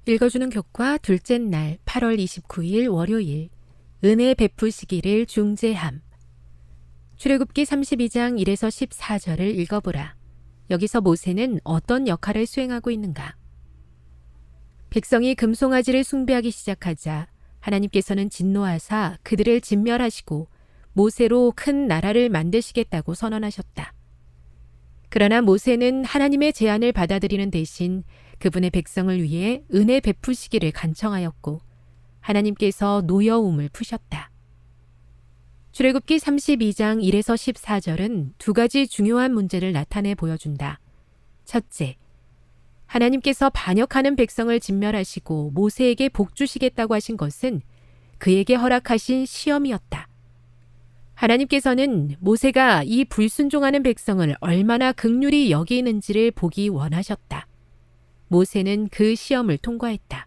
읽어주는 교과 둘째 날 8월 29일 월요일 은혜 베푸시기를 중재함. 출애굽기 32장 1에서 14절을 읽어보라. 여기서 모세는 어떤 역할을 수행하고 있는가? 백성이 금송아지를 숭배하기 시작하자 하나님께서는 진노하사 그들을 진멸하시고 모세로 큰 나라를 만드시겠다고 선언하셨다. 그러나 모세는 하나님의 제안을 받아들이는 대신 그분의 백성을 위해 은혜 베푸시기를 간청하였고 하나님께서 노여움을 푸셨다. 출애굽기 32장 1에서 14절은 두 가지 중요한 문제를 나타내 보여준다. 첫째, 하나님께서 반역하는 백성을 진멸하시고 모세에게 복 주시겠다고 하신 것은 그에게 허락하신 시험이었다. 하나님께서는 모세가 이 불순종하는 백성을 얼마나 긍휼히 여기는지를 보기 원하셨다. 모세는 그 시험을 통과했다.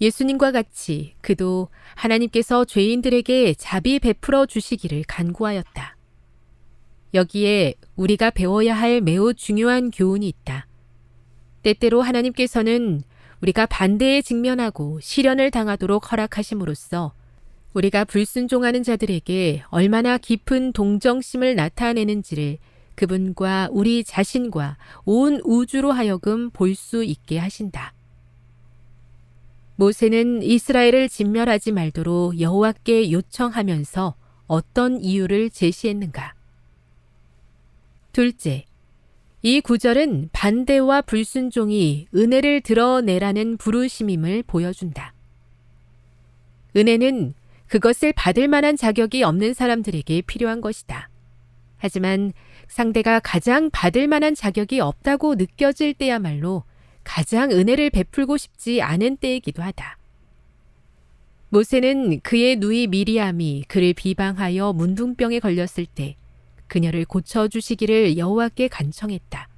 예수님과 같이 그도 하나님께서 죄인들에게 자비 베풀어 주시기를 간구하였다. 여기에 우리가 배워야 할 매우 중요한 교훈이 있다. 때때로 하나님께서는 우리가 반대에 직면하고 시련을 당하도록 허락하심으로써 우리가 불순종하는 자들에게 얼마나 깊은 동정심을 나타내는지를 그분과 우리 자신과 온 우주로 하여금 볼 수 있게 하신다. 모세는 이스라엘을 진멸하지 말도록 여호와께 요청하면서 어떤 이유를 제시했는가? 둘째, 이 구절은 반대와 불순종이 은혜를 드러내라는 부르심임을 보여준다. 은혜는 그것을 받을 만한 자격이 없는 사람들에게 필요한 것이다. 하지만 상대가 가장 받을 만한 자격이 없다고 느껴질 때야말로 가장 은혜를 베풀고 싶지 않은 때이기도 하다. 모세는 그의 누이 미리암이 그를 비방하여 문둥병에 걸렸을 때 그녀를 고쳐주시기를 여호와께 간청했다.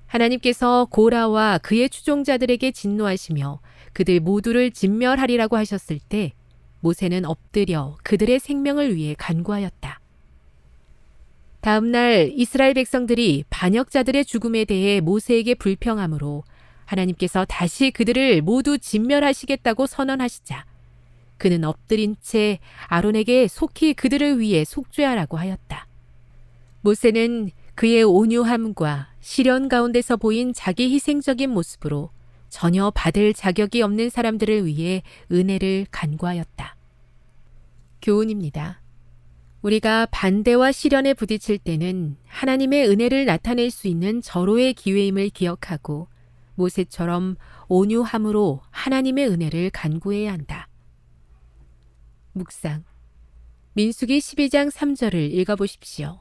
하나님께서 고라와 그의 추종자들에게 진노하시며 그들 모두를 진멸하리라고 하셨을 때 모세는 엎드려 그들의 생명을 위해 간구하였다. 다음 날 이스라엘 백성들이 반역자들의 죽음에 대해 모세에게 불평하므로 하나님께서 다시 그들을 모두 진멸하시겠다고 선언하시자 그는 엎드린 채 아론에게 속히 그들을 위해 속죄하라고 하였다. 모세는 그의 온유함과 시련 가운데서 보인 자기 희생적인 모습으로 전혀 받을 자격이 없는 사람들을 위해 은혜를 간구하였다. 교훈입니다. 우리가 반대와 시련에 부딪힐 때는 하나님의 은혜를 나타낼 수 있는 절호의 기회임을 기억하고 모세처럼 온유함으로 하나님의 은혜를 간구해야 한다. 묵상. 민수기 12장 3절을 읽어보십시오.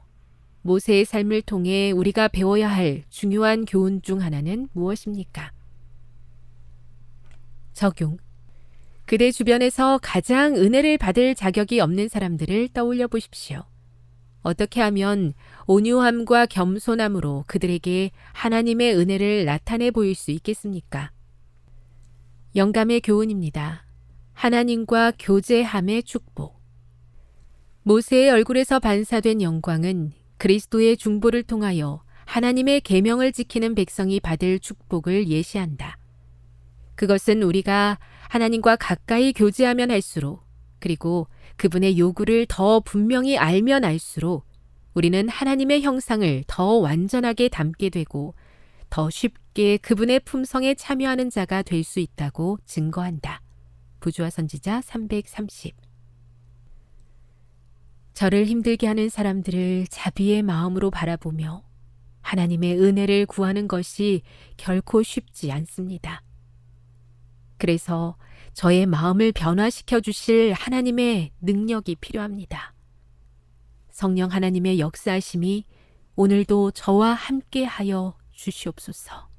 모세의 삶을 통해 우리가 배워야 할 중요한 교훈 중 하나는 무엇입니까? 적용. 그대 주변에서 가장 은혜를 받을 자격이 없는 사람들을 떠올려 보십시오. 어떻게 하면 온유함과 겸손함으로 그들에게 하나님의 은혜를 나타내 보일 수 있겠습니까? 영감의 교훈입니다. 하나님과 교제함의 축복. 모세의 얼굴에서 반사된 영광은 그리스도의 중보를 통하여 하나님의 계명을 지키는 백성이 받을 축복을 예시한다. 그것은 우리가 하나님과 가까이 교제하면 할수록 그리고 그분의 요구를 더 분명히 알면 알수록 우리는 하나님의 형상을 더 완전하게 담게 되고 더 쉽게 그분의 품성에 참여하는 자가 될 수 있다고 증거한다. 부조화 선지자 330. 저를 힘들게 하는 사람들을 자비의 마음으로 바라보며 하나님의 은혜를 구하는 것이 결코 쉽지 않습니다. 그래서 저의 마음을 변화시켜 주실 하나님의 능력이 필요합니다. 성령 하나님의 역사하심이 오늘도 저와 함께 하여 주시옵소서.